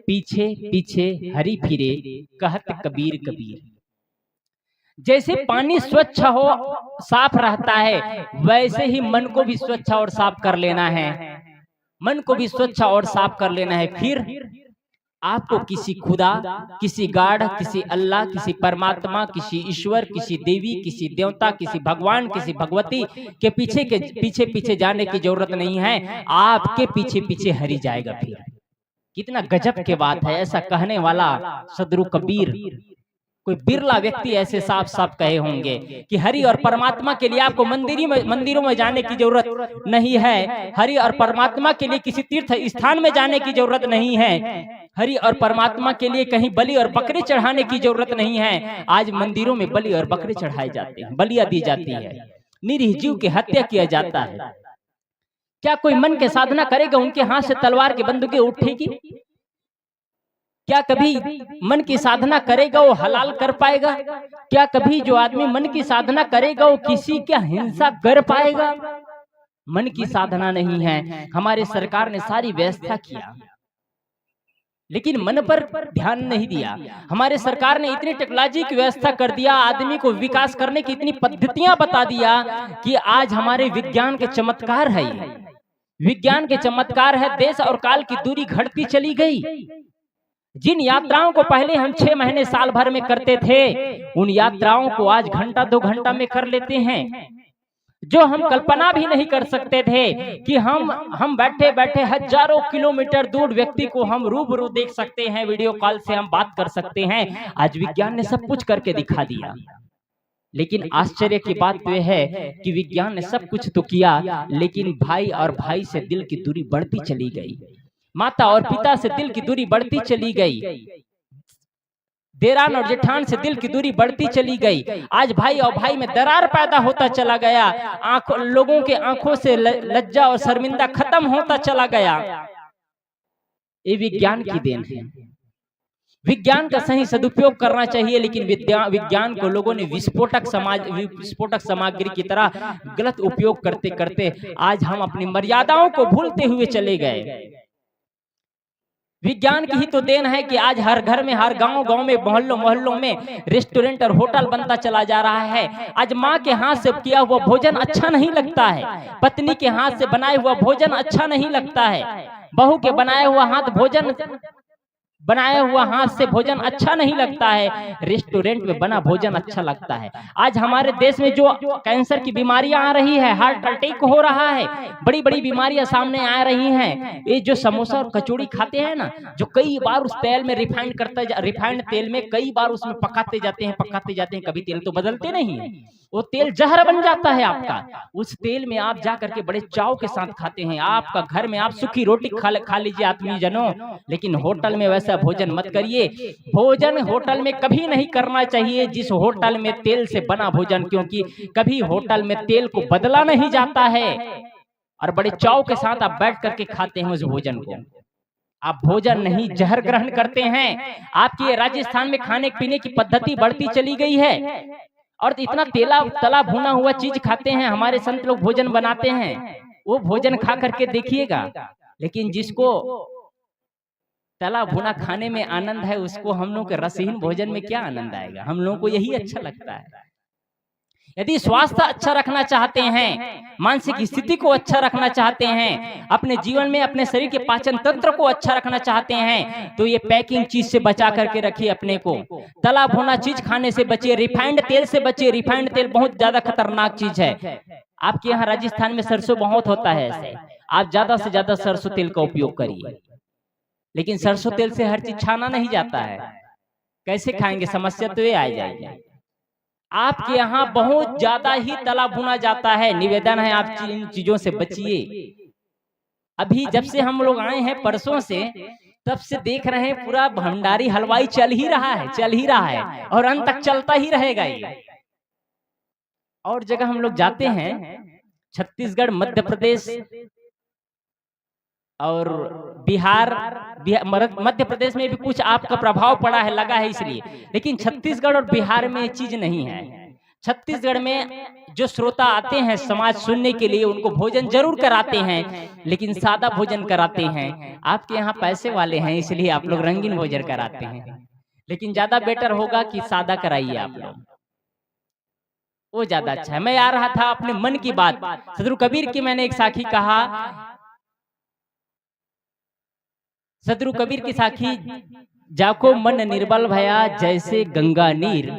पीछे पीछे हरि फिरे कहत कबीर कबीर। जैसे पानी स्वच्छ हो साफ रहता है, वैसे ही मन को भी स्वच्छ और साफ कर लेना है। मन को भी स्वच्छ और साफ कर लेना है। फिर आपको किसी खुदा, किसी गॉड, किसी अल्लाह, किसी परमात्मा, किसी ईश्वर, किसी देवी, किसी देवता, किसी भगवान, किसी भगवती के पीछे पीछे जाने की जरूरत नहीं है। आपके पीछे पीछे हरि जाएगा। फिर कितना गजब के बात है। ऐसा कहने वाला सदगुरु कबीर, कोई बिरला व्यक्ति ऐसे साफ साफ कहे होंगे कि हरि और परमात्मा के लिए आपको मंदिरों में जाने की जरूरत नहीं है। हरि और परमात्मा के लिए किसी तीर्थ स्थान में जाने की जरूरत नहीं है। हरि और परमात्मा के लिए कहीं बलि और बकरे चढ़ाने की जरूरत नहीं है। आज मंदिरों में बलि और बकरे चढ़ाए जाते हैं, बलियां दी जाती है, निरीह जीव की हत्या किया जाता है। क्या कोई मन के साधना करेगा उनके हाथ से तलवार की बंदूकें उठेगी? क्या कभी मन की साधना करेगा वो हलाल कर पाएगा? क्या कभी जो आदमी मन की साधना करेगा वो किसी का हिंसा कर पाएगा? मन की साधना नहीं है। हमारे सरकार ने सारी व्यवस्था किया, लेकिन मन पर ध्यान नहीं दिया। हमारे सरकार ने इतनी टेक्नोलॉजी की व्यवस्था कर दिया, आदमी को विकास करने की इतनी पद्धतियां बता दिया कि आज हमारे विज्ञान के चमत्कार है। विज्ञान के चमत्कार है। देश और काल की दूरी घटती चली गई। जिन यात्राओं को पहले हम 6 महीने साल भर में करते थे, उन यात्राओं को आज घंटा 2 घंटा में कर लेते हैं। जो हम कल्पना भी नहीं कर सकते थे कि हम बैठे बैठे हजारों किलोमीटर दूर व्यक्ति को हम रूबरू देख सकते हैं, वीडियो कॉल से हम बात कर सकते हैं। आज विज्ञान ने सब कुछ करके दिखा दिया। लेकिन आश्चर्य की बात तो यह है कि विज्ञान ने सब कुछ तो किया, लेकिन भाई और भाई से दिल की दूरी बढ़ती चली गई। माता और पिता से दिल की दूरी बढ़ती चली गई। देरान और जेठान से दिल की दूरी बढ़ती चली गई। आज भाई और भाई में दरार पैदा होता चला गया। लोगों के आंखों से लज्जा और शर्मिंदा खत्म होता चला गया। ये विज्ञान की देन है। विज्ञान का सही सदुपयोग करना चाहिए, लेकिन विज्ञान को लोगों ने विस्फोटक सामग्री की तरह गलत उपयोग करते करते आज हम अपनी मर्यादाओं को भूलते हुए चले गए। विज्ञान की ही तो देन है कि आज हर घर में, हर गांव में, मोहल्लों में रेस्टोरेंट और होटल बनता चला जा रहा है। आज माँ के हाथ से किया हुआ भोजन अच्छा नहीं लगता है, पत्नी के हाथ से बनाया हुआ भोजन अच्छा नहीं लगता है, बहू के बनाया हुआ हाथ से भोजन अच्छा नहीं लगता है, रेस्टोरेंट में बना भोजन अच्छा लगता है। आज हमारे देश में जो कैंसर की बीमारियां आ रही है, हार्ट अटैक हो रहा है, बड़ी बड़ी बीमारियां सामने आ रही हैं। ये जो समोसा और कचौड़ी खाते हैं ना, जो कई बार उस तेल में रिफाइंड तेल में कई बार उसमें पकाते जाते हैं, कभी तेल तो बदलते नहीं है, वो तेल जहर बन जाता है आपका। उस तेल में आप जा करके बड़े चाव के साथ खाते हैं। आपका घर में आप सूखी रोटी खा लीजिए आत्मीजनों, लेकिन होटल में वैसा भोजन मत करिए। भोजन होटल में कभी नहीं करना चाहिए जिस होटल में तेल से बना भोजन, क्योंकि कभी होटल में तेल को बदला नहीं जाता है और बड़े चाव के साथ आप बैठ करके खाते हैं उस भोजन को। आप भोजन नहीं जहर ग्रहण करते हैं। आपकी राजस्थान में खाने पीने की पद्धति बढ़ती चली गई है और इतना तला भुना हुआ चीज खाते हैं। हमारे संत लोग भोजन बनाते हैं, वो भोजन खा करके देखिएगा। लेकिन जिसको तला भुना खाने में आनंद है, उसको हम लोग के रसहीन भोजन में क्या आनंद आएगा? हम लोगों को यही अच्छा लगता है। यदि स्वास्थ्य अच्छा रखना चाहते हैं, मानसिक स्थिति को अच्छा रखना चाहते हैं, अपने जीवन में अपने शरीर के पाचन तंत्र को अच्छा रखना चाहते हैं, तो ये पैकिंग चीज से बचा करके रखिए अपने को। तला भुना चीज खाने से बचिए, रिफाइंड तेल से बचिए। रिफाइंड तेल बहुत ज्यादा खतरनाक चीज है। आपके यहाँ राजस्थान में सरसों बहुत होता है, ऐसे आप ज्यादा से ज्यादा सरसों तेल का उपयोग करिए। लेकिन सरसों तेल से हर चीज छाना नहीं जाता है, कैसे खाएंगे? समस्या तो ये आ जाएगी। आपके यहाँ बहुत ज्यादा ही तला भुना जाता है। निवेदन है आप इन चीजों से बचिए। अभी जब से हम लोग आए हैं परसों से, तब से देख रहे हैं पूरा भंडारी हलवाई चल ही रहा है और अंत तक चलता ही रहेगा ये। और जगह हम लोग जाते हैं, छत्तीसगढ़, मध्य प्रदेश और बिहार, मध्य प्रदेश में भी कुछ आपका प्रभाव पड़ा है, लगा है इसलिए। लेकिन छत्तीसगढ़ और बिहार में ये चीज नहीं है। छत्तीसगढ़ में जो श्रोता आते हैं समाज सुनने के लिए, उनको भोजन जरूर कराते हैं, लेकिन सादा भोजन कराते हैं। आपके यहाँ पैसे वाले हैं इसलिए आप लोग रंगीन भोजन कराते हैं, लेकिन ज्यादा बेटर होगा कि सादा कराइए आप लोग। वो ज्यादा अच्छा है। मैं आ रहा था अपने मन की बात, सदगुरु कबीर की मैंने एक साखी कहा, सदगुरु कबीर की साखी, जाको मन निर्बल भया जैसे गंगा नीर,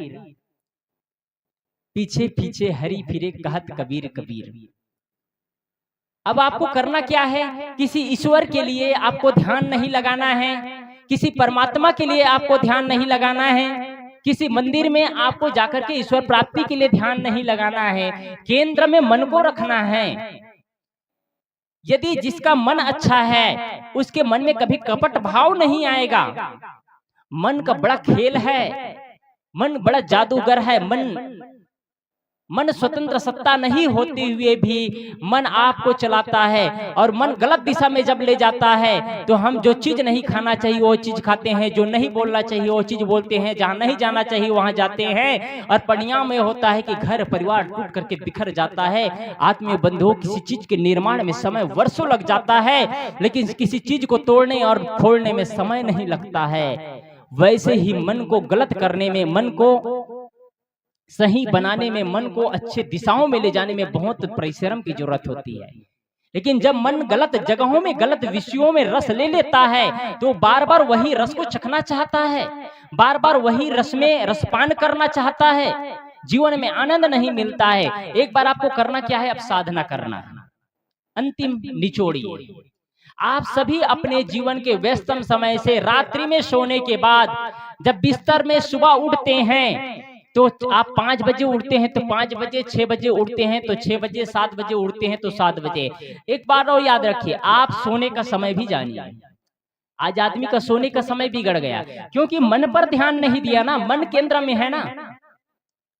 पीछे पीछे हरी फिरे कहत कबीर कबीर। अब आपको करना क्या है, किसी ईश्वर के लिए आपको ध्यान नहीं लगाना है, किसी परमात्मा के लिए आपको ध्यान नहीं लगाना है, किसी मंदिर में आपको जाकर के ईश्वर प्राप्ति के लिए ध्यान नहीं लगाना है, केंद्र में मन को रखना है। यदि जिसका मन अच्छा है उसके मन में कभी कपट भाव नहीं आएगा। मन का बड़ा खेल है, मन बड़ा जादूगर है। मन स्वतंत्र सत्ता नहीं होते हुए भी मन आपको चलाता है, और मन गलत दिशा में जब ले जाता है तो हम जो चीज नहीं खाना चाहिए वो चीज खाते हैं, जो नहीं बोलना चाहिए वो चीज बोलते हैं, जहां नहीं जाना चाहिए वहां जाते हैं, और परिणाम में होता है कि घर परिवार टूट करके बिखर जाता है। आत्मीय बंधुओं, किसी चीज के निर्माण में समय वर्षों लग जाता है, लेकिन किसी चीज को तोड़ने और फोड़ने में समय नहीं लगता है। वैसे ही मन को गलत करने में, मन को सही बनाने में, मन को अच्छे दिशाओं में ले जाने में बहुत परिश्रम की जरूरत होती है। लेकिन जब मन गलत जगहों में, गलत विषयों में रस ले लेता है तो बार बार वही रस को चखना चाहता है, बार बार वही रस में रसपान करना चाहता है, जीवन में आनंद नहीं मिलता है। एक बार आपको करना क्या है, अब साधना करना है। अंतिम निचोड़िए, आप सभी अपने जीवन के व्यस्तम समय से रात्रि में सोने के बाद जब बिस्तर में सुबह उठते हैं तो आप 5 बजे उठते हैं तो 5 बजे, 6 बजे उठते हैं तो 6 बजे, 7 बजे उठते हैं तो 7 बजे। एक बार और याद रखिए, आप सोने का समय भी जानिए। आज आदमी का सोने का समय बिगड़ गया क्योंकि मन पर ध्यान नहीं दिया ना, मन केंद्र में है ना।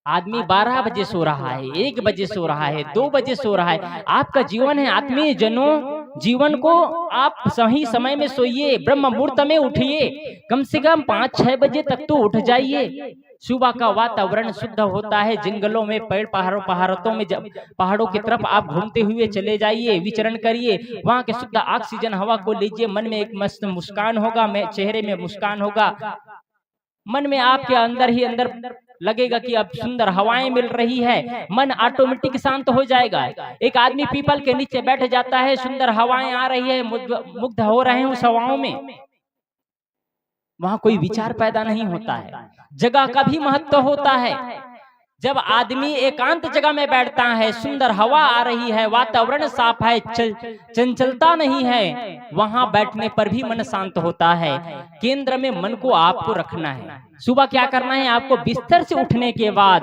आदमी 12 बजे सो रहा है, 1 बजे सो रहा है, 2 बजे सो रहा है। आपका जीवन है, आत्मीय जनों, जीवन को आप सही समय में सोइए, ब्रह्म मुहूर्त में उठिए, कम से कम 5-6 बजे तक तो उठ जाइए। सुबह का वातावरण शुद्ध होता है, जंगलों में, पेड़ पहाड़ों में, जब पहाड़ों की तरफ आप घूमते हुए चले जाइए, विचरण करिए, वहां के शुद्ध ऑक्सीजन हवा को लीजिए, मन में एक मस्त मुस्कान होगा, चेहरे में मुस्कान होगा, मन में आपके अंदर ही अंदर लगेगा कि अब सुंदर हवाएं मिल रही है, मन ऑटोमेटिक शांत हो जाएगा। एक आदमी पीपल के नीचे बैठ जाता है, सुंदर हवाएं आ रही है, मुग्ध हो रहे हैं उस हवाओं में, वहां कोई विचार पैदा नहीं होता है। जगह का भी महत्व होता है। जब आदमी एकांत जगह में बैठता है, सुंदर हवा आ रही है, वातावरण साफ है, चंचलता नहीं है, वहां बैठने पर भी मन शांत होता है। केंद्र में मन को आपको रखना है। सुबह क्या करना है, आपको बिस्तर से उठने के बाद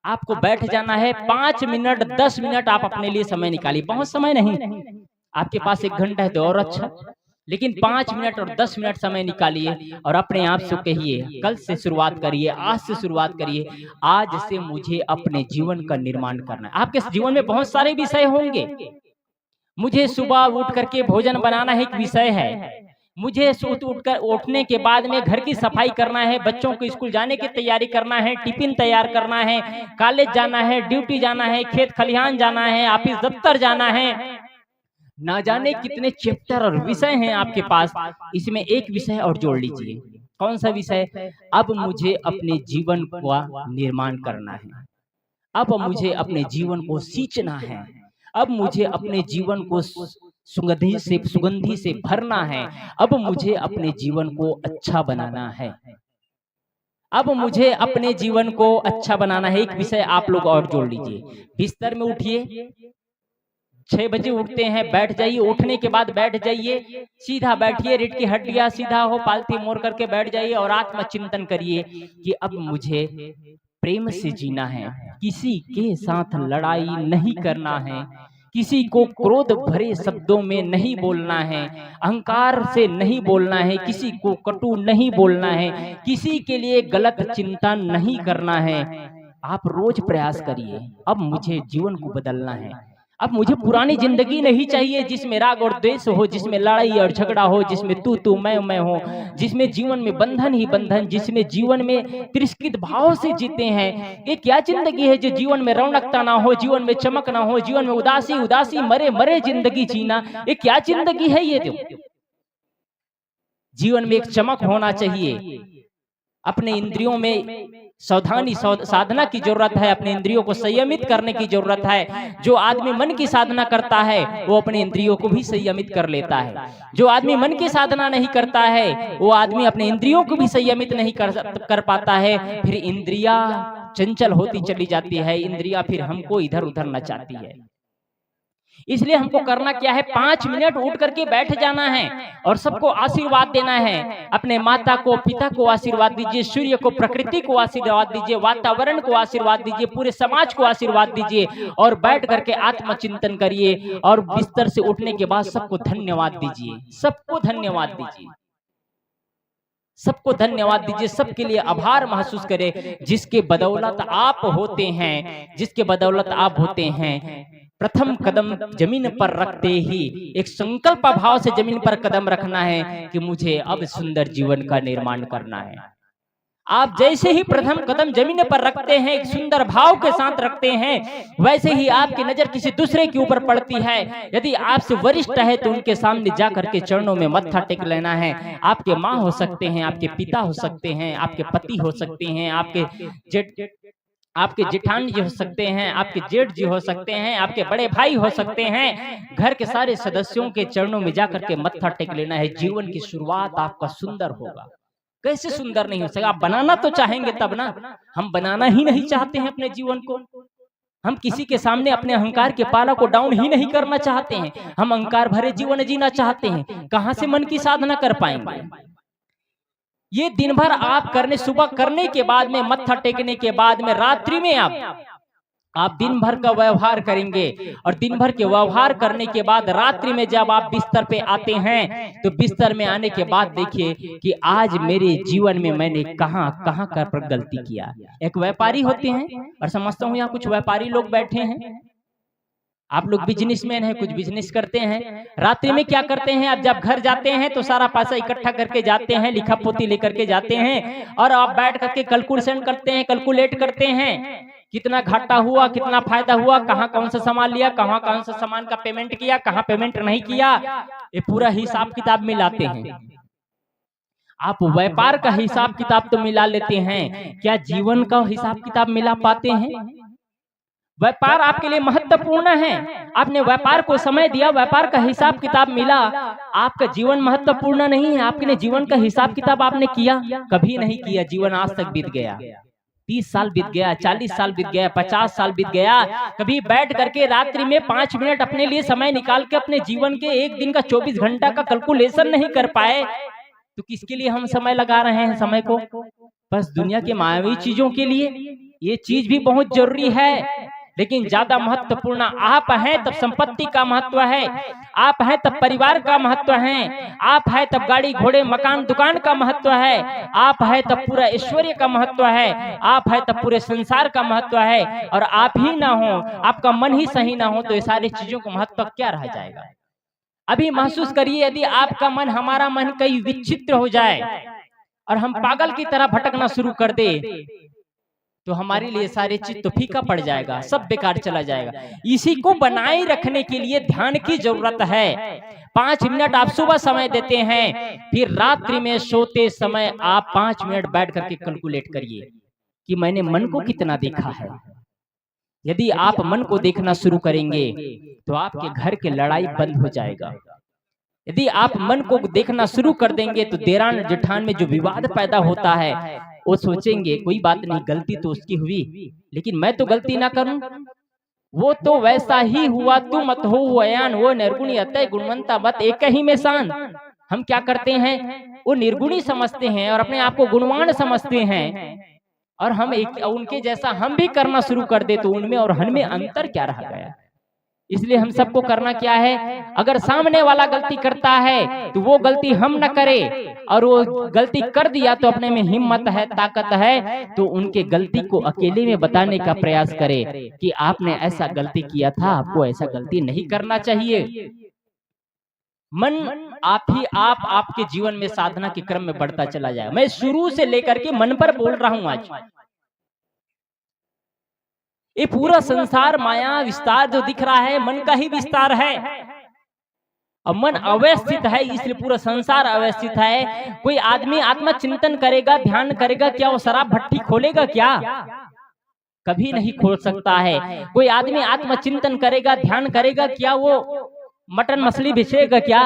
आपको बैठ जाना है। 5 मिनट 10 मिनट आप अपने लिए समय निकालिए, बहुत समय नहीं, आपके पास 1 घंटा है तो और अच्छा, लेकिन 5 मिनट और 10 मिनट समय निकालिए और अपने आप से कहिए, कल से शुरुआत करिए, आज से शुरुआत करिए, आज से मुझे अपने जीवन का निर्माण करना है। आपके जीवन में बहुत सारे विषय होंगे। मुझे सुबह उठ करके भोजन बनाना है, एक विषय है। मुझे उठने के बाद में घर की सफाई करना है, बच्चों को स्कूल जाने की तैयारी करना है, टिफिन तैयार करना है, कॉलेज जाना है, ड्यूटी जाना है, खेत खलिहान जाना है, ऑफिस दफ्तर जाना है। ना जाने कितने चैप्टर और विषय हैं आपके पास, इसमें एक विषय और जोड़ लीजिए। कौन सा विषय? अब मुझे अपने जीवन का निर्माण करना है, अब मुझे अपने जीवन को सींचना है, अब मुझे अपने जीवन को सुगंधी से भरना है, अब मुझे अपने जीवन को अच्छा बनाना है, अब मुझे अपने जीवन को अच्छा बनाना है। एक विषय आप लोग और जोड़ लीजिए। बिस्तर में उठिए, 6 बजे उठते हैं, बैठ जाइए, उठने के बाद बैठ जाइए, सीधा बैठिए, रीढ़ की हड्डियां सीधा हो, पालती मोड़ करके बैठ जाइए और आत्मचिंतन करिए कि अब मुझे प्रेम से जीना है, किसी के साथ लड़ाई नहीं करना है, किसी को क्रोध भरे शब्दों में नहीं बोलना है, अहंकार से नहीं बोलना है, किसी को कटु नहीं बोलना है, किसी के लिए गलत चिंतन नहीं करना है। आप रोज प्रयास करिए, अब मुझे जीवन को बदलना है, अब मुझे पुरानी जिंदगी नहीं चाहिए जिसमें राग और द्वेष हो, जिसमें लड़ाई और झगड़ा हो, जिसमें तू मैं हो, जिसमें जीवन में बंधन ही बंधन, जिसमें जीवन में तिरस्कृत भाव से जीते हैं। ये क्या जिंदगी है जो जीवन में रौनकता ना हो, जीवन में चमक ना हो, जीवन में उदासी मरे जिंदगी जीना, ये क्या जिंदगी है? ये जो जीवन में एक चमक होना चाहिए, अपने इंद्रियों में सावधानी साधना की जरूरत है, अपने इंद्रियों को संयमित करने की जरूरत है। जो आदमी मन की साधना करता है वो अपने इंद्रियों को भी संयमित कर लेता है। जो आदमी मन की साधना नहीं करता है वो आदमी अपने इंद्रियों को भी संयमित नहीं कर पाता है। फिर इंद्रियां चंचल होती चली जाती है, इंद्रियां फिर हमको इधर उधर नचाती है। इसलिए हमको करना क्या है, 5 मिनट उठ करके बैठ जाना है और सबको आशीर्वाद देना है। अपने माता को, पिता को आशीर्वाद दीजिए, सूर्य को, प्रकृति को आशीर्वाद दीजिए, वातावरण को आशीर्वाद दीजिए, पूरे समाज को आशीर्वाद दीजिए और बैठ करके आत्मचिंतन करिए और बिस्तर से उठने के बाद सबको धन्यवाद दीजिए, सबको धन्यवाद दीजिए, सबको धन्यवाद दीजिए, सबके लिए आभार महसूस करें जिसके बदौलत आप होते हैं, जिसके बदौलत आप होते हैं। प्रथम कदम जमीन पर रखते ही एक संकल्प भाव से जमीन पर कदम रखना है कि मुझे अब सुंदर जीवन का निर्माण करना है। आप जैसे ही प्रथम कदम जमीन पर रखते हैं, एक सुंदर भाव के साथ रखते हैं, वैसे ही आपकी नजर किसी दूसरे के ऊपर पड़ती है। यदि आपसे वरिष्ठ है तो उनके सामने जा करके चरणों में मत्था टेक लेना है। आपके माँ हो सकते हैं, आपके पिता हो सकते हैं, आपके पति हो सकते हैं, आपके जेठान जी हो सकते हैं, आपके जेठ जी हो सकते हैं, आपके बड़े भाई हो सकते हैं। घर के सारे सदस्यों के चरणों में जाकर के मत्था टेक लेना है। जीवन की शुरुआत आपका सुंदर होगा। कैसे सुंदर नहीं हो सकेगा? आप बनाना तो चाहेंगे तब ना। हम बनाना ही नहीं चाहते हैं अपने जीवन को। हम किसी के सामने अपने अहंकार के पाला को डाउन ही नहीं करना चाहते हैं। हम अहंकार भरे जीवन जीना चाहते हैं। कहां से मन की साधना कर पाएंगे? ये दिन भर आप करने, सुबह करने के बाद में, मत्था टेकने के बाद में, रात्रि में आप दिन भर का व्यवहार करेंगे और दिन भर के व्यवहार करने के बाद रात्रि में जब आप बिस्तर पे आते हैं तो बिस्तर में आने के बाद देखिए कि आज मेरे जीवन में मैंने कहां कहां कर गलती किया। एक व्यापारी होते हैं और समझता हूं यहाँ कुछ व्यापारी लोग बैठे हैं। आप लोग बिजनेसमैन हैं, कुछ बिजनेस करते हैं। रात्रि में क्या करते हैं, आप जब घर जाते हैं तो सारा पैसा इकट्ठा करके जाते हैं, लिखा पोती लेकर के जाते हैं और आप बैठ करके कैलकुलेशन करते हैं, कैलकुलेट करते हैं कितना घाटा हुआ, कितना फायदा हुआ, कहाँ कौन सा सामान लिया, कहाँ कौन सा सामान का पेमेंट किया, कहाँ पेमेंट नहीं किया, ये पूरा हिसाब किताब मिलाते हैं। आप व्यापार का हिसाब किताब तो मिला लेते हैं, क्या जीवन का हिसाब किताब मिला पाते हैं? व्यापार आपके लिए महत्वपूर्ण है। आपने व्यापार को समय दिया, व्यापार का हिसाब किताब मिला। आपका जीवन महत्वपूर्ण नहीं है। आपके जीवन का हिसाब किताब आपने किया? कभी नहीं किया। जीवन आज तक बीत गया, 30 साल बीत गया, 40 साल बीत गया, 50 साल बीत गया। कभी बैठ करके रात्रि में 5 मिनट अपने लिए समय निकाल के अपने जीवन के एक दिन का 24 घंटा का कैलकुलेशन नहीं कर पाए तो किसके लिए हम समय लगा रहे हैं? समय को बस दुनिया के मायावी चीजों के लिए। ये चीज भी बहुत जरूरी है लेकिन ज्यादा महत्वपूर्ण आप हैं तब संपत्ति का महत्व है, आप हैं तब परिवार का महत्व है, आप हैं तब गाड़ी घोड़े मकान दुकान का महत्व है, आप हैं तब पूरा ऐश्वर्य का महत्व है, आप हैं तब पूरे संसार का महत्व है। और आप ही ना हो, आपका मन ही सही ना हो तो ये सारी चीजों का महत्व क्या रह जाएगा? अभी महसूस करिए, यदि आपका मन, हमारा मन कहीं विचित्र हो जाए और हम पागल की तरह भटकना शुरू कर दे तो हमारे लिए सारी चीज तो फीका पड़ जाएगा, सब बेकार चला जाएगा। इसी को बनाए रखने के लिए ध्यान की जरूरत है। 5 मिनट आप सुबह समय देते हैं, फिर रात्रि में सोते समय आप 5 मिनट बैठ करके कैलकुलेट करिए कि मैंने मन को कितना देखा है। यदि आप मन को देखना शुरू करेंगे तो आपके घर की लड़ाई बंद हो जाएगा। यदि आप मन को देखना शुरू कर देंगे तो देरान जेठान में जो विवाद पैदा होता है वो सोचेंगे कोई बात नहीं, गलती तो उसकी हुई लेकिन मैं तो गलती ना करूं, वो तो वैसा ही हुआ, तू मत हो अयान, वो निर्गुणी अतः गुणवंता मत एक ही में शान। हम क्या करते हैं, वो निर्गुणी समझते हैं और अपने आप को गुणवान समझते हैं और हम एक उनके जैसा हम भी करना शुरू कर दे तो उनमें और हम में अंतर क्या रह गया? इसलिए हम सबको करना क्या है, अगर सामने वाला गलती करता है तो वो गलती हम न करें और वो गलती कर दिया तो अपने में हिम्मत है, ताकत है तो उनके गलती को अकेले में बताने का प्रयास करे कि आपने ऐसा गलती किया था, आपको ऐसा गलती नहीं करना चाहिए। मन आप ही आप आपके जीवन में साधना के क्रम में बढ़ता चला जाएगा। मैं शुरू से लेकर के मन पर बोल रहा हूं। आज ये पूरा संसार माया विस्तार जो दिख रहा है मन का ही विस्तार है। अब मन अव्यवस्थित है, इसलिए पूरा संसार अव्यवस्थित है। कोई आदमी आत्मा चिंतन करेगा, ध्यान करेगा, क्या वो शराब भट्टी खोलेगा? क्या कभी नहीं खोल सकता है। कोई आदमी आत्मा चिंतन करेगा, ध्यान करेगा, क्या वो मटन मछली बेचेगा? क्या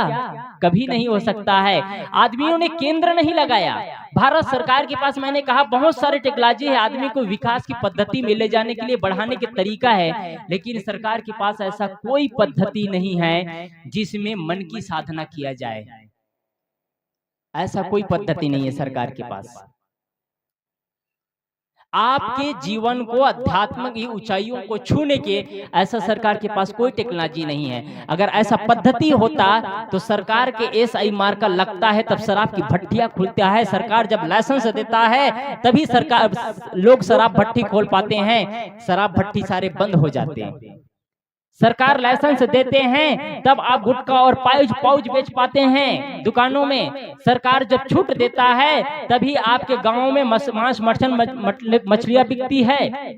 कभी नहीं हो सकता है। आदमियों ने केंद्र नहीं लगाया। भारत सरकार के पास, मैंने कहा, बहुत सारे टेक्नोलॉजी है, आदमी को विकास की पद्धति में ले जाने के लिए, बढ़ाने के तरीका है, लेकिन सरकार के पास ऐसा कोई पद्धति नहीं है जिसमें मन की साधना किया जाए। ऐसा कोई पद्धति नहीं है सरकार के पास। आपके जीवन को आध्यात्मिक ऊंचाइयों को छूने के ऐसा सरकार के पास कोई टेक्नोलॉजी नहीं है। अगर ऐसा पद्धति होता तो सरकार के एसआई मार्का लगता है, तब शराब की भट्टियां खुलता है। सरकार जब लाइसेंस देता है तभी सरकार लोग शराब भट्टी खोल पाते हैं। शराब भट्टी सारे बंद हो जाते हैं। सरकार लाइसेंस देते हैं तब आप गुटखा और पाउच बेच पाते हैं दुकानों में। सरकार जब छूट देता है तभी आपके गांवों में मांस मटन मछलियां बिकती है।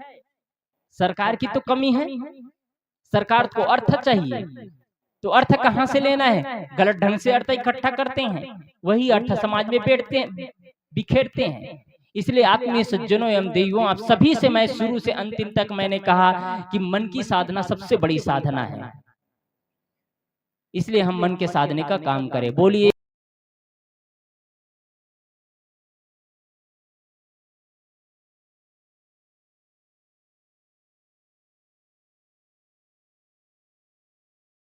सरकार की तो कमी है। सरकार को अर्थ चाहिए, तो अर्थ कहां से लेना है? गलत ढंग से अर्थ इकट्ठा करते हैं, वही अर्थ समाज में बिखेरते हैं। इसलिए आत्मीय सज्जनों एवं देवियों, आप सभी से मैं शुरू से अंतिम तक मैंने कहा कि मन की साधना सबसे बड़ी साधना है। इसलिए हम मन के साधने का काम करें। बोलिए।